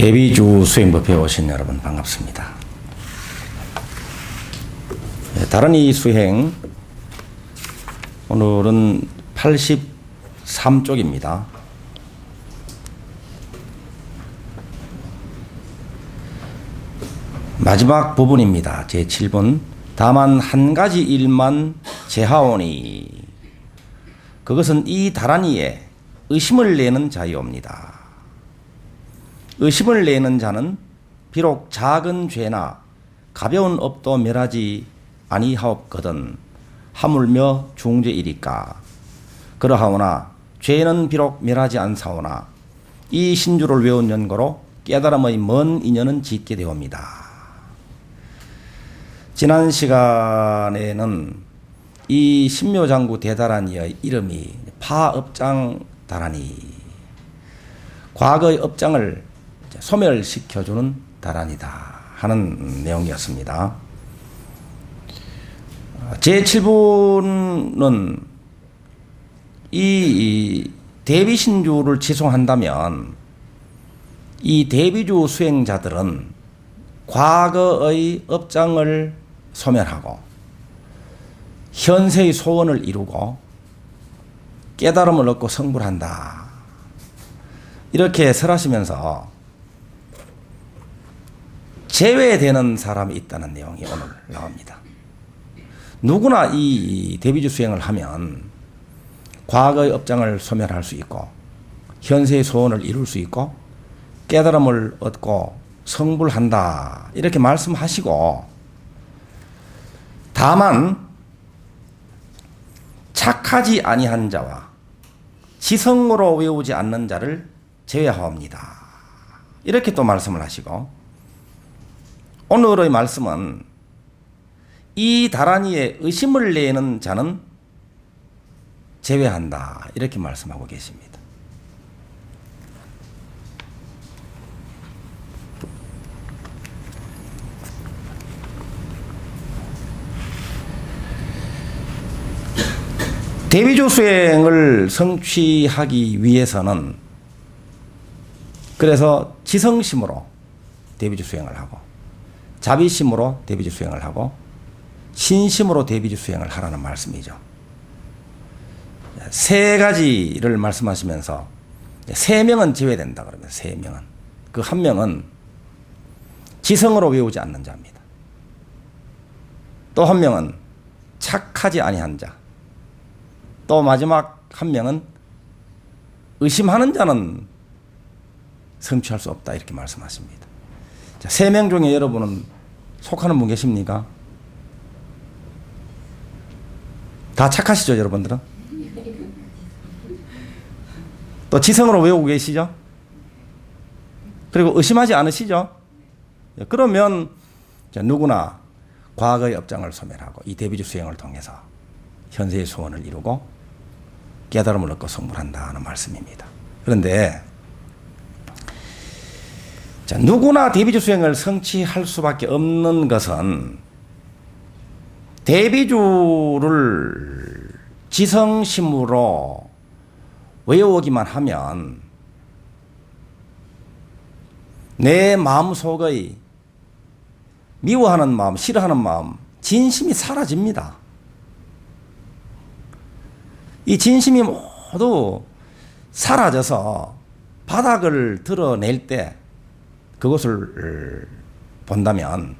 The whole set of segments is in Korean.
대비주 수행법에 오신 여러분 반갑습니다. 다른 이 수행 오늘은 83쪽입니다. 마지막 부분입니다. 제7번. 다만 한 가지 일만 제하오니 그것은 이 다란이에 의심을 내는 자이옵니다. 의심을 내는 자는 비록 작은 죄나 가벼운 업도 멸하지 아니하옵거든 하물며 중죄이리까. 그러하오나 죄는 비록 멸하지 않사오나 이 신주를 외운 연고로 깨달음의 먼 인연은 짓게 되옵니다. 지난 시간에는 이 신묘장구 대다란이의 이름이 파업장 다란이, 과거의 업장을 소멸시켜주는 다란이다 하는 내용이었습니다. 제7부는 이 대비신주를 지송한다면 이 대비주 수행자들은 과거의 업장을 소멸하고 현세의 소원을 이루고 깨달음을 얻고 성불한다. 이렇게 설하시면서 제외되는 사람이 있다는 내용이 오늘 나옵니다. 누구나 이 대비주 수행을 하면 과거의 업장을 소멸할 수 있고 현세의 소원을 이룰 수 있고 깨달음을 얻고 성불한다. 이렇게 말씀하시고 다만 착하지 아니한 자와 지성으로 외우지 않는 자를 제외하옵니다. 이렇게 또 말씀을 하시고 오늘의 말씀은 이 다란이에 의심을 내는 자는 제외한다. 이렇게 말씀하고 계십니다. 대비주 수행을 성취하기 위해서는 그래서 지성심으로 대비주 수행을 하고 자비심으로 대비주 수행을 하고 신심으로 대비주 수행을 하라는 말씀이죠. 세 가지를 말씀하시면서 세 명은 제외된다 그러면 세 명은 그 한 명은 지성으로 외우지 않는 자입니다. 또 한 명은 착하지 아니한 자. 또 마지막 한 명은 의심하는 자는 성취할 수 없다 이렇게 말씀하십니다. 세 명 중에 여러분은 속하는 분 계십니까? 다 착하시죠 여러분들은? 또 지성으로 외우고 계시죠? 그리고 의심하지 않으시죠? 그러면 누구나 과거의 업장을 소멸하고 이 대비주 수행을 통해서 현세의 소원을 이루고 깨달음을 얻고 성불한다 하는 말씀입니다. 그런데 누구나 대비주 수행을 성취할 수밖에 없는 것은 대비주를 지성심으로 외우기만 하면 내 마음속의 미워하는 마음, 싫어하는 마음, 진심이 사라집니다. 이 진심이 모두 사라져서 바닥을 드러낼 때 그것을 본다면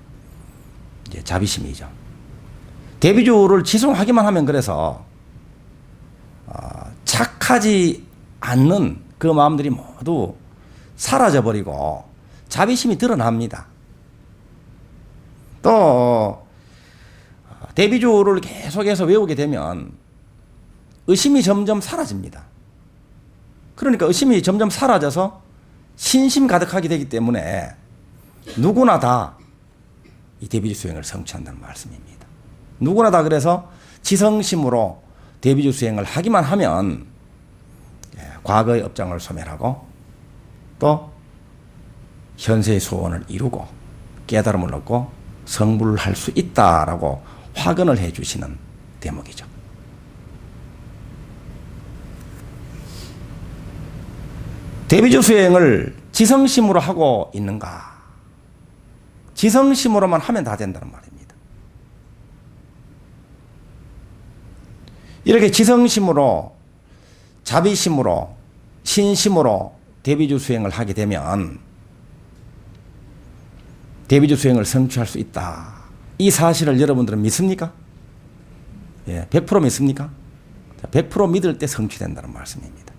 이제 자비심이죠. 대비주를 지송하기만 하면 그래서 착하지 않는 그 마음들이 모두 사라져버리고 자비심이 드러납니다. 또 대비주를 계속해서 외우게 되면 의심이 점점 사라집니다. 그러니까 의심이 점점 사라져서 신심 가득하게 되기 때문에 누구나 다 이 대비주 수행을 성취한다는 말씀입니다. 누구나 다 그래서 지성심으로 대비주 수행을 하기만 하면 과거의 업장을 소멸하고 또 현세의 소원을 이루고 깨달음을 얻고 성불할 수 있다라고 확언을 해 주시는 대목이죠. 대비주 수행을 지성심으로 하고 있는가? 지성심으로만 하면 다 된다는 말입니다. 이렇게 지성심으로, 자비심으로, 신심으로 대비주 수행을 하게 되면 대비주 수행을 성취할 수 있다. 이 사실을 여러분들은 믿습니까? 예, 100% 믿습니까? 100% 믿을 때 성취된다는 말씀입니다.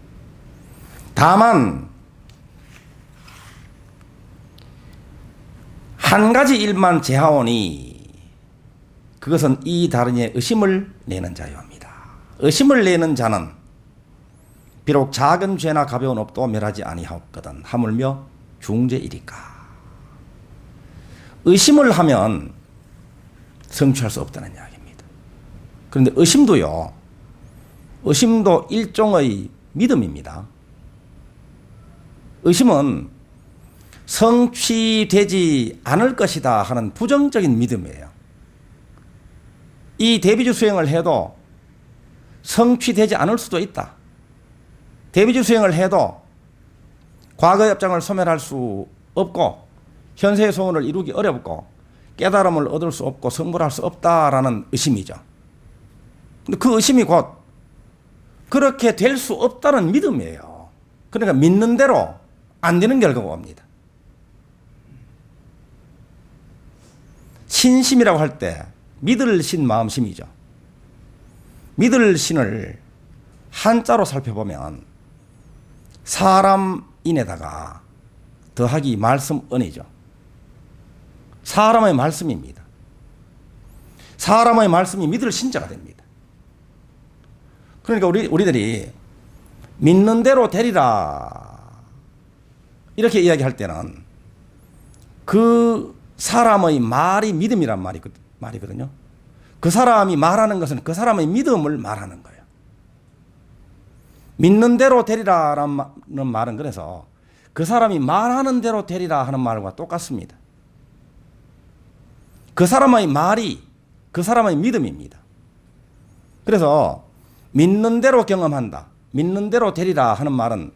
다만 한 가지 일만 제하오니 그것은 이 다른이의 의심을 내는 자요입니다. 의심을 내는 자는 비록 작은 죄나 가벼운 업도 멸하지 아니하옵거든 하물며 중죄이리까. 의심을 하면 성취할 수 없다는 이야기입니다. 그런데 의심도 일종의 믿음입니다. 의심은 성취되지 않을 것이다 하는 부정적인 믿음이에요. 이 대비주 수행을 해도 성취되지 않을 수도 있다. 대비주 수행을 해도 과거의 업장을 소멸할 수 없고 현세의 소원을 이루기 어렵고 깨달음을 얻을 수 없고 성불할 수 없다라는 의심이죠. 근데 그 의심이 곧 그렇게 될 수 없다는 믿음이에요. 그러니까 믿는 대로 안 되는 결과가 옵니다. 신심이라고 할 때 믿을 신 마음심이죠. 믿을 신을 한자로 살펴보면 사람인에다가 더하기 말씀 은이죠. 사람의 말씀입니다. 사람의 말씀이 믿을 신자가 됩니다. 그러니까 우리들이 믿는 대로 되리라 이렇게 이야기할 때는 그 사람의 말이 믿음이란 말이거든요. 그 사람이 말하는 것은 그 사람의 믿음을 말하는 거예요. 믿는 대로 되리라라는 말은 그래서 그 사람이 말하는 대로 되리라 하는 말과 똑같습니다. 그 사람의 말이 그 사람의 믿음입니다. 그래서 믿는 대로 경험한다, 믿는 대로 되리라 하는 말은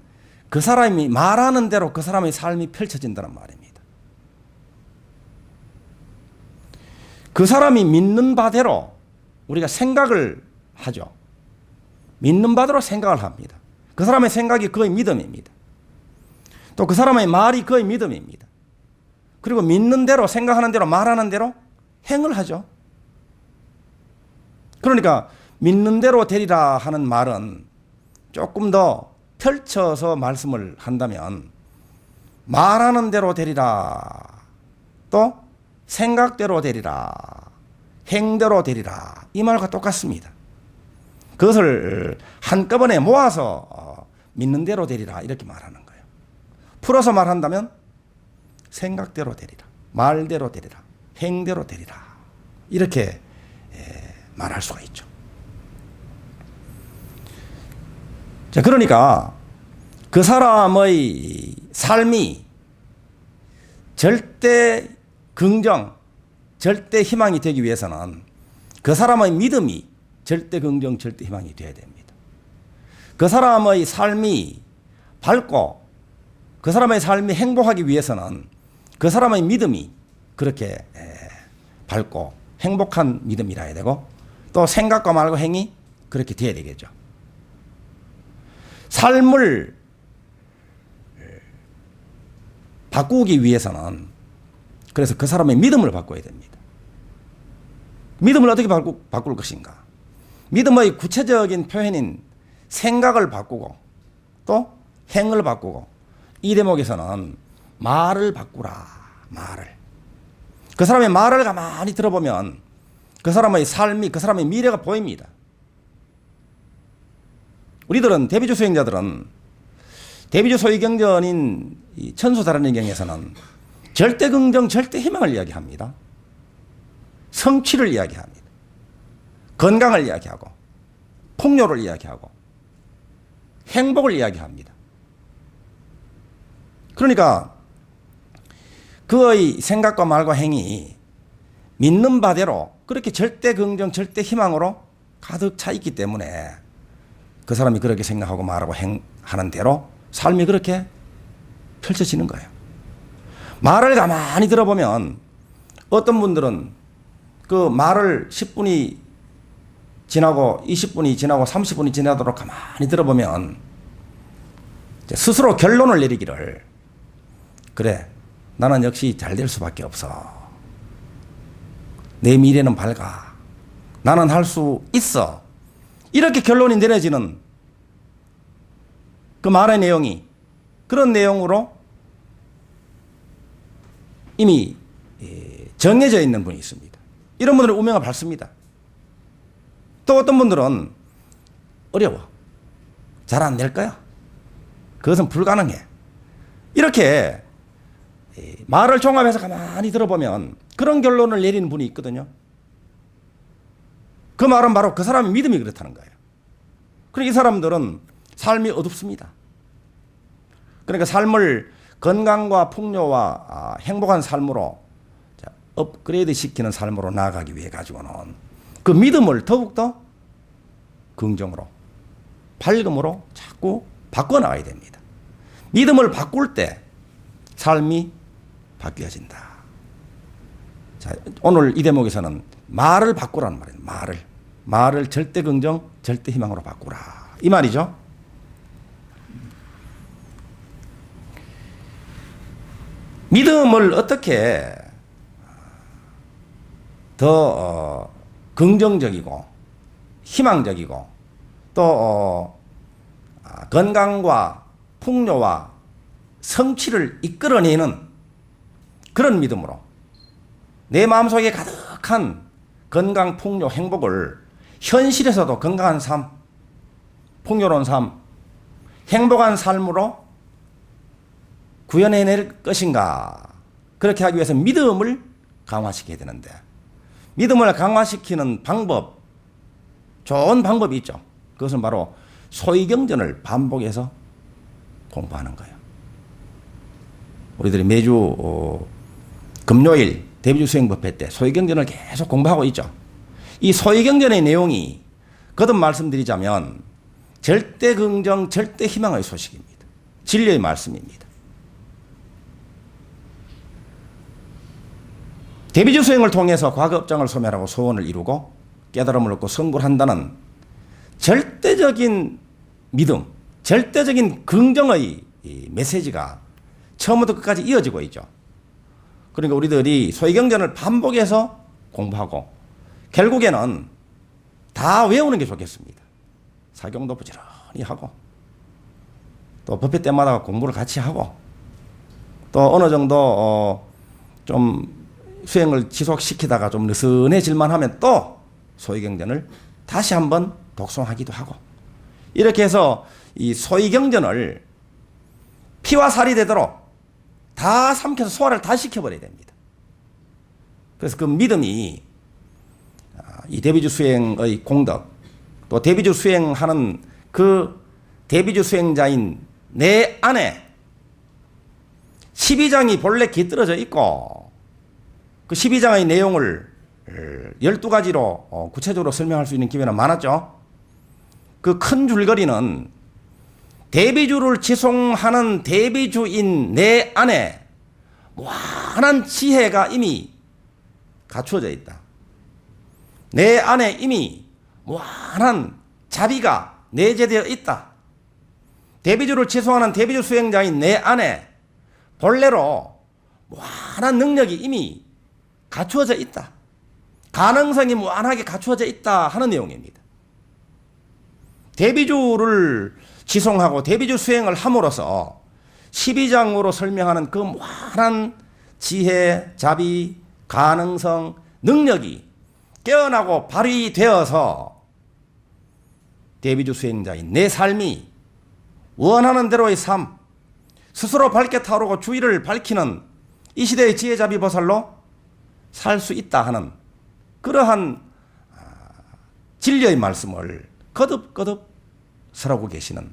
그 사람이 말하는 대로 그 사람의 삶이 펼쳐진다는 말입니다. 그 사람이 믿는 바대로 우리가 생각을 하죠. 믿는 바대로 생각을 합니다. 그 사람의 생각이 그의 믿음입니다. 또 그 사람의 말이 그의 믿음입니다. 그리고 믿는 대로 생각하는 대로 말하는 대로 행을 하죠. 그러니까 믿는 대로 되리라 하는 말은 조금 더 펼쳐서 말씀을 한다면 말하는 대로 되리라, 또 생각대로 되리라, 행대로 되리라, 이 말과 똑같습니다. 그것을 한꺼번에 모아서 믿는 대로 되리라 이렇게 말하는 거예요. 풀어서 말한다면 생각대로 되리라, 말대로 되리라, 행대로 되리라 이렇게 말할 수가 있죠. 자, 그러니까 그 사람의 삶이 절대 긍정, 절대 희망이 되기 위해서는 그 사람의 믿음이 절대 긍정, 절대 희망이 되어야 됩니다. 그 사람의 삶이 밝고 그 사람의 삶이 행복하기 위해서는 그 사람의 믿음이 그렇게 밝고 행복한 믿음이라 해야 되고 또 생각과 말과 행이 그렇게 되어야 되겠죠. 삶을 바꾸기 위해서는 그래서 그 사람의 믿음을 바꿔야 됩니다. 믿음을 어떻게 바꿀 것인가? 믿음의 구체적인 표현인 생각을 바꾸고 또 행을 바꾸고 이 대목에서는 말을 바꾸라. 말을. 그 사람의 말을 가만히 들어보면 그 사람의 삶이 그 사람의 미래가 보입니다. 우리들은 대비주 수행자들은 대비주 소위경전인 천수다란의경에서는 절대 긍정, 절대 희망을 이야기합니다. 성취를 이야기합니다. 건강을 이야기하고 풍요를 이야기하고 행복을 이야기합니다. 그러니까 그의 생각과 말과 행이 믿는 바대로 그렇게 절대 긍정, 절대 희망으로 가득 차 있기 때문에 그 사람이 그렇게 생각하고 말하고 행하는 대로 삶이 그렇게 펼쳐지는 거예요. 말을 가만히 들어보면 어떤 분들은 그 말을 10분이 지나고 20분이 지나고 30분이 지나도록 가만히 들어보면 스스로 결론을 내리기를, 그래, 나는 역시 잘 될 수밖에 없어. 내 미래는 밝아. 나는 할 수 있어. 이렇게 결론이 내려지는 그 말의 내용이 그런 내용으로 이미 정해져 있는 분이 있습니다. 이런 분들은 운명을 밟습니다. 또 어떤 분들은 어려워. 잘 안 될 거야. 그것은 불가능해. 이렇게 말을 종합해서 가만히 들어보면 그런 결론을 내리는 분이 있거든요. 그 말은 바로 그 사람의 믿음이 그렇다는 거예요. 그러니까 이 사람들은 삶이 어둡습니다. 그러니까 삶을 건강과 풍요와 행복한 삶으로 업그레이드 시키는 삶으로 나아가기 위해 가지고는 그 믿음을 더욱더 긍정으로, 밝음으로 자꾸 바꿔나가야 됩니다. 믿음을 바꿀 때 삶이 바뀌어진다. 자, 오늘 이 대목에서는 말을 바꾸라는 말이에요. 말을 절대 긍정, 절대 희망으로 바꾸라. 이 말이죠. 믿음을 어떻게 더 긍정적이고 희망적이고 또 건강과 풍요와 성취를 이끌어내는 그런 믿음으로 내 마음속에 가득한 건강, 풍요, 행복을 현실에서도 건강한 삶, 풍요로운 삶, 행복한 삶으로 구현해낼 것인가. 그렇게 하기 위해서 믿음을 강화시켜야 되는데, 믿음을 강화시키는 방법, 좋은 방법이 있죠. 그것은 바로 소위경전을 반복해서 공부하는 거예요. 우리들이 매주 금요일 대비주 수행법회 때 소위경전을 계속 공부하고 있죠. 이 소위경전의 내용이 거듭 말씀드리자면 절대 긍정, 절대 희망의 소식입니다. 진리의 말씀입니다. 대비주 수행을 통해서 과거 업장을 소멸하고 소원을 이루고 깨달음을 얻고 성불을 한다는 절대적인 믿음, 절대적인 긍정의 메시지가 처음부터 끝까지 이어지고 있죠. 그러니까 우리들이 소위경전을 반복해서 공부하고 결국에는 다 외우는 게 좋겠습니다. 사경도 부지런히 하고 또 법회 때마다 공부를 같이 하고 또 어느 정도 좀 수행을 지속시키다가 좀 느슨해질만 하면 또 소위경전을 다시 한번 독송하기도 하고 이렇게 해서 이 소위경전을 피와 살이 되도록 다 삼켜서 소화를 다 시켜버려야 됩니다. 그래서 그 믿음이 이 대비주 수행의 공덕 또 대비주 수행하는 그 대비주 수행자인 내 안에 12장이 본래 깃들어져 있고 그 12장의 내용을 12가지로 구체적으로 설명할 수 있는 기회는 많았죠. 그 큰 줄거리는 대비주를 지송하는 대비주인 내 안에 무한한 지혜가 이미 갖추어져 있다. 내 안에 이미 무한한 자비가 내재되어 있다. 대비주를 지송하는 대비주 수행자인 내 안에 본래로 무한한 능력이 이미 갖추어져 있다. 가능성이 무한하게 갖추어져 있다 하는 내용입니다. 대비주를 지송하고 대비주 수행을 함으로써 12장으로 설명하는 그 무한한 지혜, 자비, 가능성, 능력이 깨어나고 발휘되어서 대비주 수행자인 내 삶이 원하는 대로의 삶, 스스로 밝게 타오르고 주의를 밝히는 이 시대의 지혜자비 보살로 살 수 있다 하는 그러한 진리의 말씀을 거듭거듭 설하고 계시는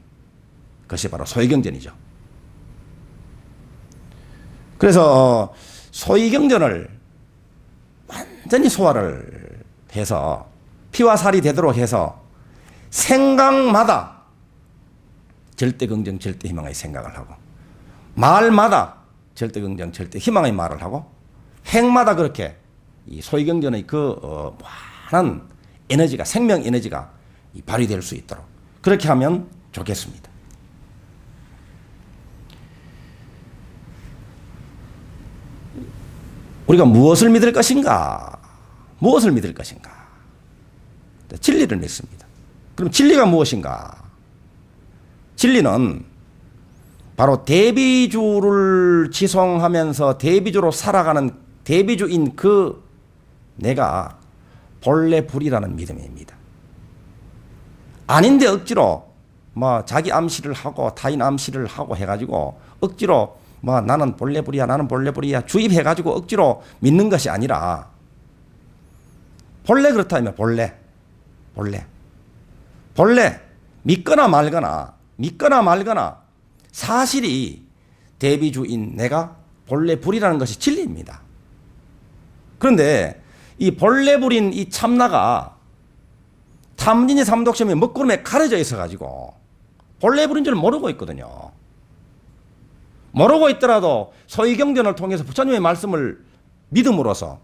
것이 바로 소위경전이죠. 그래서 소위경전을 완전히 소화를 해서 피와 살이 되도록 해서 생각마다 절대 긍정, 절대 희망의 생각을 하고 말마다 절대 긍정, 절대 희망의 말을 하고 행마다 그렇게 이 소위경전의 무한한 에너지가, 생명 에너지가 발휘될 수 있도록 그렇게 하면 좋겠습니다. 우리가 무엇을 믿을 것인가? 무엇을 믿을 것인가? 진리를 믿습니다. 그럼 진리가 무엇인가? 진리는 바로 대비주를 지송하면서 대비주로 살아가는 대비주인 그 내가 본래 불이라는 믿음입니다. 아닌데 억지로 자기 암시를 하고 타인 암시를 하고 해가지고 억지로 나는 본래 불이야, 나는 본래 불이야 주입해가지고 억지로 믿는 것이 아니라 본래 그렇다면 본래 믿거나 말거나 사실이 대비주인 내가 본래 불이라는 것이 진리입니다. 그런데 이 본래 불인 이 참나가 탐진이 삼독심이 먹구름에 가려져 있어가지고 본래 불인 줄 모르고 있거든요. 모르고 있더라도 소위경전을 통해서 부처님의 말씀을 믿음으로써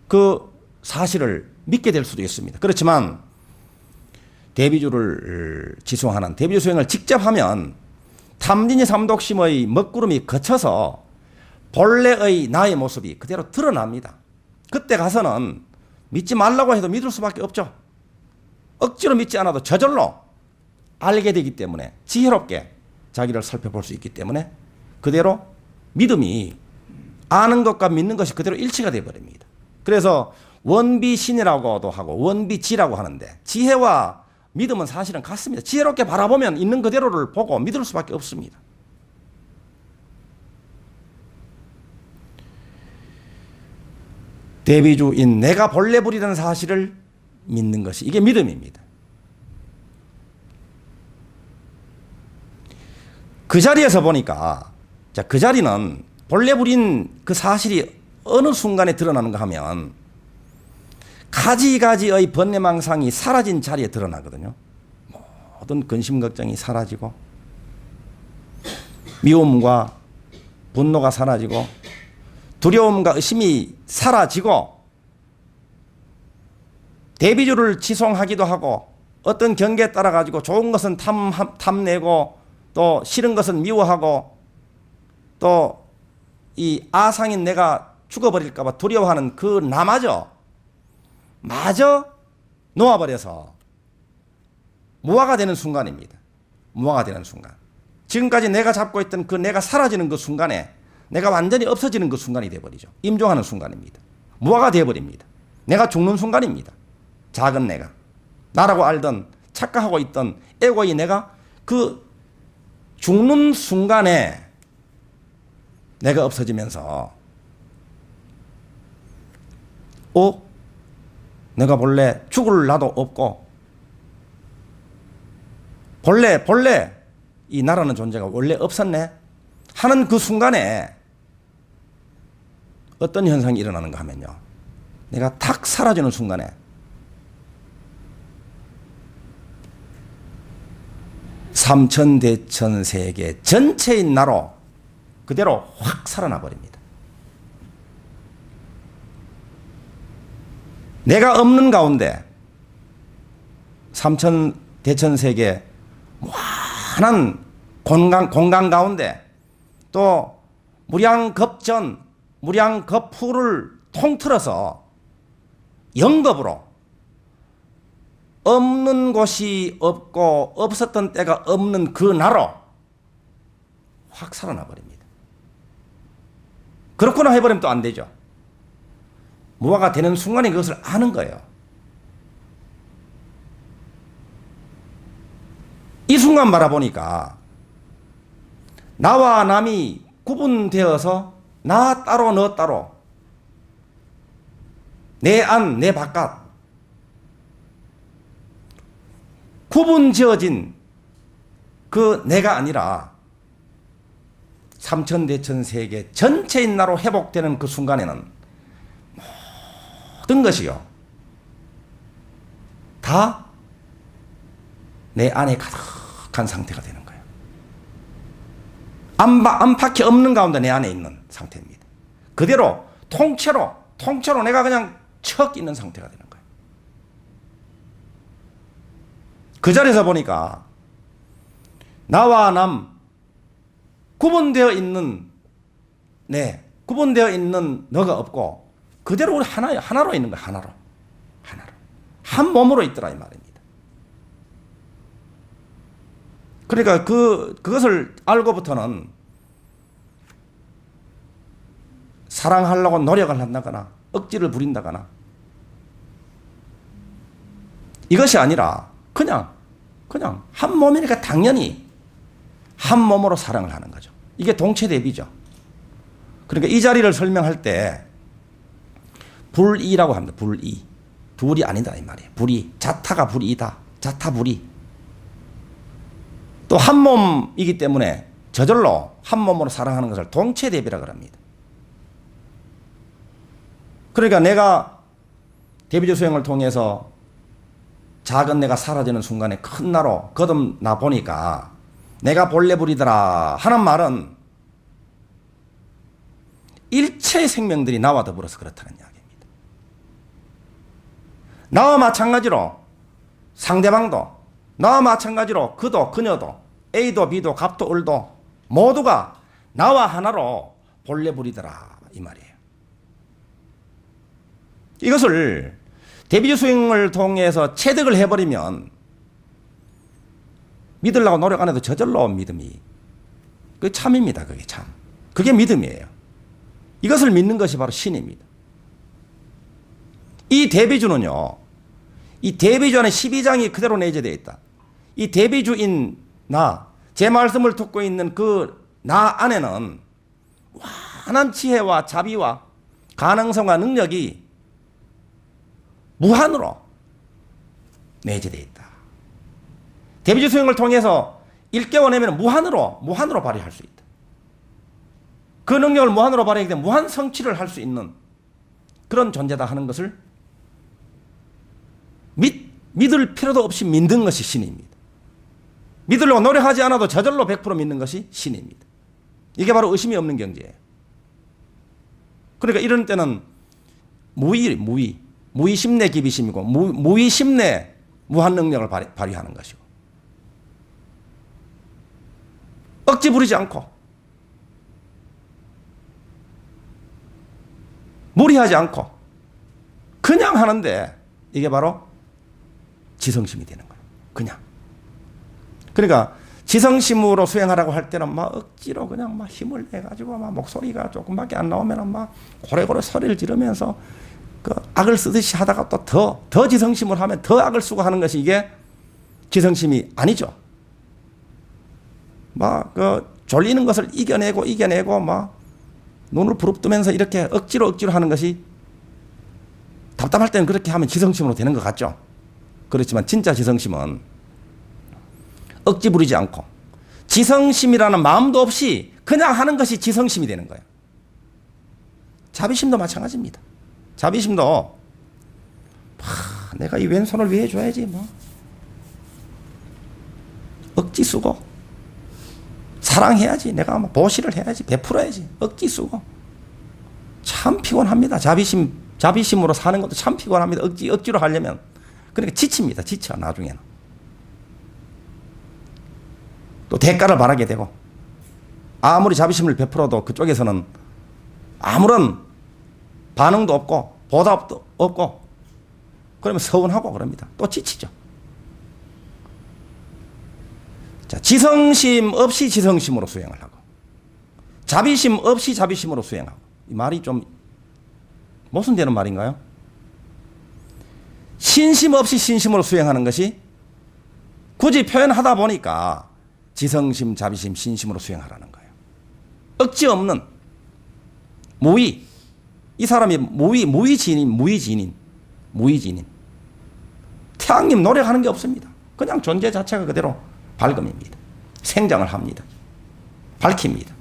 그 사실을 믿게 될 수도 있습니다. 그렇지만 대비주를 지송하는 대비주 수행을 직접 하면 탐진이 삼독심의 먹구름이 거쳐서 본래의 나의 모습이 그대로 드러납니다. 그때 가서는 믿지 말라고 해도 믿을 수밖에 없죠. 억지로 믿지 않아도 저절로 알게 되기 때문에 지혜롭게 자기를 살펴볼 수 있기 때문에 그대로 믿음이 아는 것과 믿는 것이 그대로 일치가 되어버립니다. 그래서 원비신이라고도 하고 원비지라고 하는데 지혜와 믿음은 사실은 같습니다. 지혜롭게 바라보면 있는 그대로를 보고 믿을 수밖에 없습니다. 대비주인 내가 본래 불이라는 사실을 믿는 것이 이게 믿음입니다. 그 자리에서 보니까 그 자리는 본래 불인 그 사실이 어느 순간에 드러나는가 하면 가지가지의 번뇌망상이 사라진 자리에 드러나거든요. 모든 근심 걱정이 사라지고 미움과 분노가 사라지고 두려움과 의심이 사라지고 대비주를 지송하기도 하고 어떤 경계에 따라 가지고 좋은 것은 탐내고 또 싫은 것은 미워하고 또 이 아상인 내가 죽어버릴까 봐 두려워하는 그 나마저 마저 놓아버려서 무아가 되는 순간입니다. 무아가 되는 순간. 지금까지 내가 잡고 있던 그 내가 사라지는 그 순간에 내가 완전히 없어지는 그 순간이 되어버리죠. 임종하는 순간입니다. 무아가 되어버립니다. 내가 죽는 순간입니다. 작은 내가. 나라고 알던 착각하고 있던 에고의 내가 그 죽는 순간에 내가 없어지면서 내가 본래 죽을 나도 없고 본래 이 나라는 존재가 원래 없었네 하는 그 순간에 어떤 현상이 일어나는가 하면요. 내가 탁 사라지는 순간에 삼천대천세계 전체인 나로 그대로 확 살아나 버립니다. 내가 없는 가운데 삼천대천세계 무한한 공간 가운데 또 무량겁전, 무량겁후를 통틀어서 영겁으로 없는 곳이 없고 없었던 때가 없는 그 나로 확 살아나 버립니다. 그렇구나 해버리면 또 안 되죠. 무아가 되는 순간에 그것을 아는 거예요. 이 순간 바라보니까 나와 남이 구분되어서 나 따로 너 따로 내 안 내 바깥 구분 지어진 그 내가 아니라 삼천대천세계 전체인 나로 회복되는 그 순간에는 모든 것이요 다 내 안에 가득한 상태가 되는 거예요. 안팎이 없는 가운데 내 안에 있는 상태입니다. 그대로 통째로 내가 그냥 척 있는 상태가 되는 거예요. 그 자리에서 보니까 나와 남 구분되어 있는 구분되어 있는 너가 없고 그대로 우리 하나로 있는 거야. 하나로 한 몸으로 있더라 이 말입니다. 그러니까 그것을 알고부터는 사랑하려고 노력을 한다거나 억지를 부린다거나 이것이 아니라 그냥 한 몸이니까 당연히 한 몸으로 사랑을 하는 거죠. 이게 동체대비죠. 그러니까 이 자리를 설명할 때 불이라고 합니다. 불이. 둘이 아니다 이 말이에요. 불이. 자타가 불이다. 자타불이. 또 한 몸이기 때문에 저절로 한 몸으로 사랑하는 것을 동체대비라고 합니다. 그러니까 내가 대비조 수행을 통해서 작은 내가 사라지는 순간에 큰 나로 거듭나 보니까 내가 본래 불이더라 하는 말은 일체의 생명들이 나와 더불어서 그렇다는 이야기입니다. 나와 마찬가지로 상대방도, 나와 마찬가지로 그도 그녀도 A도 B도 갑도 을도 모두가 나와 하나로 본래 불이더라 이 말이에요. 이것을 대비조 수행을 통해서 체득을 해버리면 믿으려고 노력 안 해도 저절로 믿음이 그게 참입니다. 그게 참. 그게 믿음이에요. 이것을 믿는 것이 바로 신입니다. 이 대비주는요. 이 대비주 안에 12장이 그대로 내재되어 있다. 이 대비주인 나, 제 말씀을 듣고 있는 그 나 안에는 완한 지혜와 자비와 가능성과 능력이 무한으로 내재되어 있다. 대비주 수행을 통해서 일깨워내면 무한으로 발휘할 수 있다. 그 능력을 무한으로 발휘하기 때문에 무한 성취를 할 수 있는 그런 존재다 하는 것을 믿을 필요도 없이 믿는 것이 신입니다. 믿으려고 노력하지 않아도 저절로 100% 믿는 것이 신입니다. 이게 바로 의심이 없는 경지예요. 그러니까 이런 때는 무의심내 기비심이고 무의심내 무한 능력을 발휘하는 것이고 억지 부리지 않고 무리하지 않고 그냥 하는데 이게 바로 지성심이 되는 거예요. 그냥. 그러니까 지성심으로 수행하라고 할 때는 막 억지로 그냥 막 힘을 내가지고 막 목소리가 조금밖에 안 나오면 막 고래고래 소리를 지르면서 그 악을 쓰듯이 하다가 또 더 지성심을 하면 더 악을 쓰고 하는 것이 이게 지성심이 아니죠. 막 그 졸리는 것을 이겨내고 막 눈을 부릅뜨면서 이렇게 억지로 하는 것이 답답할 때는 그렇게 하면 지성심으로 되는 것 같죠. 그렇지만 진짜 지성심은 억지 부리지 않고 지성심이라는 마음도 없이 그냥 하는 것이 지성심이 되는 거예요. 자비심도 마찬가지입니다. 자비심도 내가 이 왼손을 위해 줘야지 뭐 억지 쓰고 사랑해야지 내가 뭐 보시를 해야지 베풀어야지 억지 쓰고 참 피곤합니다. 자비심으로 사는 것도 참 피곤합니다. 억지로 하려면 그러니까 지칩니다. 지쳐 나중에는 또 대가를 바라게 되고 아무리 자비심을 베풀어도 그쪽에서는 아무런 반응도 없고 보답도 없고 그러면 서운하고 그럽니다. 또 지치죠. 자, 지성심 없이 지성심으로 수행을 하고 자비심 없이 자비심으로 수행하고 이 말이 좀 모순되는 말인가요? 신심 없이 신심으로 수행하는 것이 굳이 표현하다 보니까 지성심, 자비심, 신심으로 수행하라는 거예요. 억지 없는 무의. 이 사람이 무의지인. 태양님 노력하는 게 없습니다. 그냥 존재 자체가 그대로 밝음입니다. 생장을 합니다. 밝힙니다.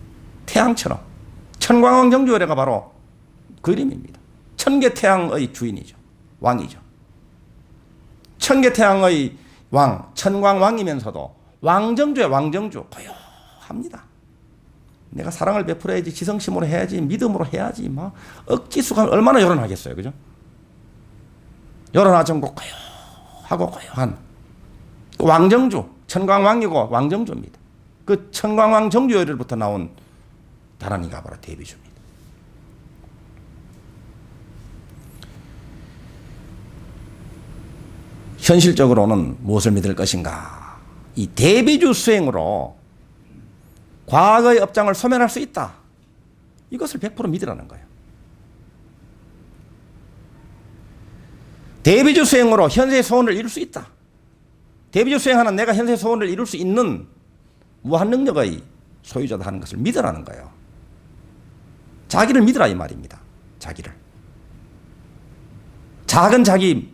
태양처럼. 천광왕정주열애가 바로 그 이름입니다. 천계태양의 주인이죠. 왕이죠. 천계태양의 왕, 천광왕이면서도 왕정주의 왕정주 고요합니다. 내가 사랑을 베풀어야지, 지성심으로 해야지, 믿음으로 해야지, 막 억지수가 얼마나 요란하겠어요, 그죠? 요란하정고 고요하고 고요한 왕정주, 천광왕이고 왕정주입니다. 그 천광왕 정주열부터 나온 다란이가 바로 대비주입니다. 현실적으로는 무엇을 믿을 것인가? 이 대비주 수행으로 과거의 업장을 소멸할 수 있다. 이것을 100% 믿으라는 거예요. 대비주 수행으로 현세의 소원을 이룰 수 있다. 대비주 수행하는 내가 현세의 소원을 이룰 수 있는 무한 능력의 소유자다 하는 것을 믿으라는 거예요. 자기를 믿으라 이 말입니다. 자기를. 작은 자기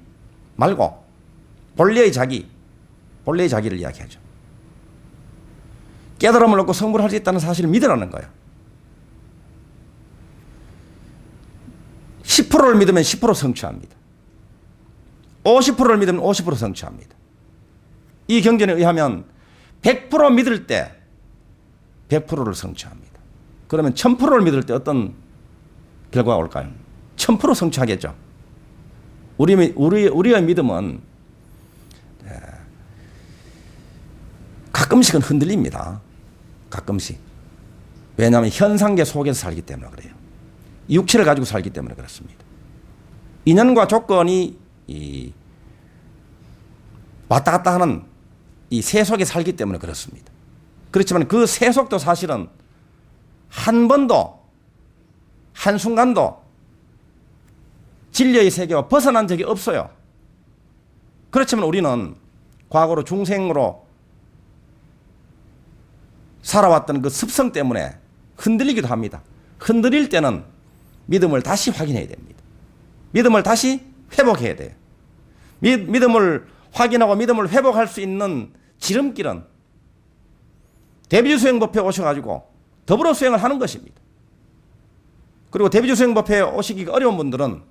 말고 본래의 자기를 이야기하죠. 깨달음을 얻고 성불을 할 수 있다는 사실을 믿으라는 거예요. 10%를 믿으면 10% 성취합니다. 50%를 믿으면 50% 성취합니다. 이 경전에 의하면 100% 믿을 때 100%를 성취합니다. 그러면 1000%를 믿을 때 어떤 결과가 올까요? 1000% 성취하겠죠. 우리의 믿음은 가끔씩은 흔들립니다. 가끔씩. 왜냐하면 현상계 속에서 살기 때문에 그래요. 육체를 가지고 살기 때문에 그렇습니다. 인연과 조건이 왔다 갔다 하는 이 세속에 살기 때문에 그렇습니다. 그렇지만 그 세속도 사실은 한 번도, 한순간도 진리의 세계와 벗어난 적이 없어요. 그렇지만 우리는 과거로 중생으로 살아왔던 그 습성 때문에 흔들리기도 합니다. 흔들릴 때는 믿음을 다시 확인해야 됩니다. 믿음을 다시 회복해야 돼요. 믿음을 확인하고 믿음을 회복할 수 있는 지름길은 대비주 수행법회에 오셔가지고 더불어 수행을 하는 것입니다. 그리고 대비주 수행법회에 오시기가 어려운 분들은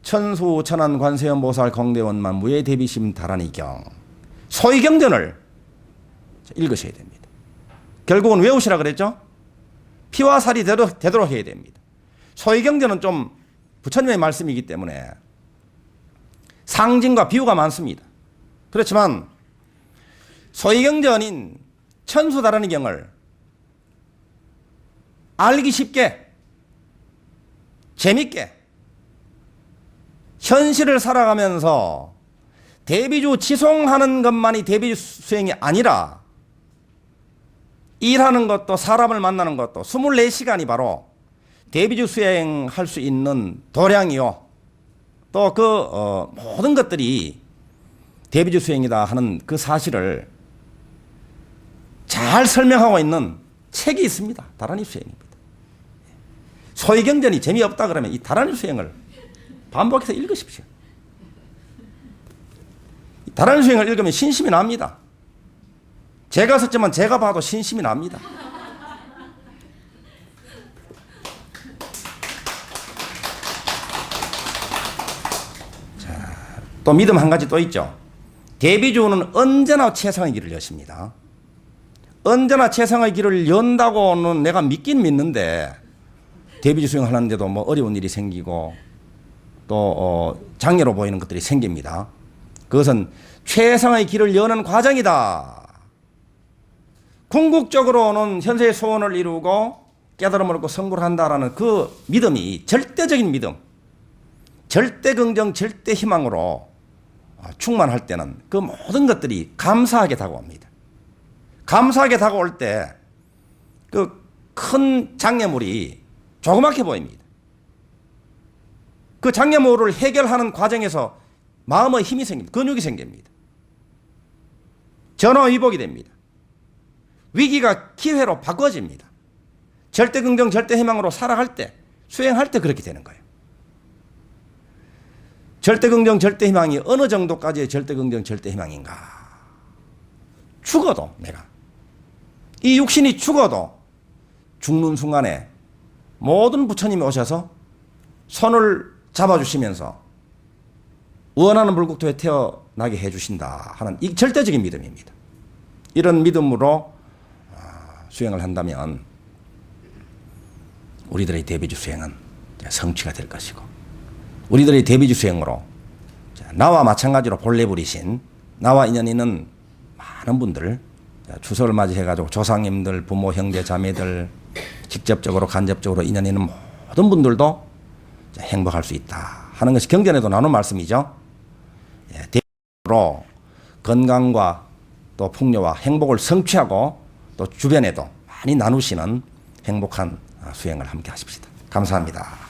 천수 천안 관세음 보살 공대원만 무예 대비심 다란이경 소위경전을 읽으셔야 됩니다. 결국은 외우시라 그랬죠? 피와 살이 되도록 해야 됩니다. 소위경전은 좀 부처님의 말씀이기 때문에 상징과 비유가 많습니다. 그렇지만 소위경전인 천수다란이경을 알기 쉽게 재밌게 현실을 살아가면서 대비주 지송하는 것만이 대비주 수행이 아니라 일하는 것도 사람을 만나는 것도 24시간이 바로 대비주 수행할 수 있는 도량이요. 또 그 모든 것들이 대비주 수행이다 하는 그 사실을 잘 설명하고 있는 책이 있습니다. 다란이 수행입니다. 소위경전이 재미없다 그러면 이 다란이 수행을 반복해서 읽으십시오. 다란이 수행을 읽으면 신심이 납니다. 제가 썼지만 제가 봐도 신심이 납니다. 자, 또 믿음 한 가지 또 있죠. 대비주는 언제나 최상의 길을 여십니다. 언제나 최상의 길을 연다고는 내가 믿긴 믿는데 대비주 수행하는데도 뭐 어려운 일이 생기고 또 장애로 보이는 것들이 생깁니다. 그것은 최상의 길을 여는 과정이다. 궁극적으로는 현세의 소원을 이루고 깨달음을 얻고 성불을 한다라는 그 믿음이 절대적인 믿음, 절대 긍정, 절대 희망으로 충만할 때는 그 모든 것들이 감사하게 다가옵니다. 감사하게 다가올 때 그 큰 장애물이 조그맣게 보입니다. 그 장애물을 해결하는 과정에서 마음의 힘이 생깁니다. 근육이 생깁니다. 전화위복이 됩니다. 위기가 기회로 바꿔집니다. 절대 긍정, 절대 희망으로 살아갈 때, 수행할 때 그렇게 되는 거예요. 절대 긍정, 절대 희망이 어느 정도까지의 절대 긍정, 절대 희망인가? 죽어도 내가. 이 육신이 죽어도 죽는 순간에 모든 부처님이 오셔서 손을 잡아주시면서 원하는 불국토에 태어나게 해주신다 하는 이 절대적인 믿음입니다. 이런 믿음으로 수행을 한다면 우리들의 대비주 수행은 성취가 될 것이고, 우리들의 대비주 수행으로 나와 마찬가지로 본래 부리신 나와 인연 있는 많은 분들, 추석을 맞이해가지고 조상님들, 부모, 형제, 자매들, 직접적으로 간접적으로 인연 있는 모든 분들도 행복할 수 있다 하는 것이 경전에도 나눈 말씀이죠. 대비로 건강과 또 풍요와 행복을 성취하고 또 주변에도 많이 나누시는 행복한 수행을 함께 하십시다. 감사합니다.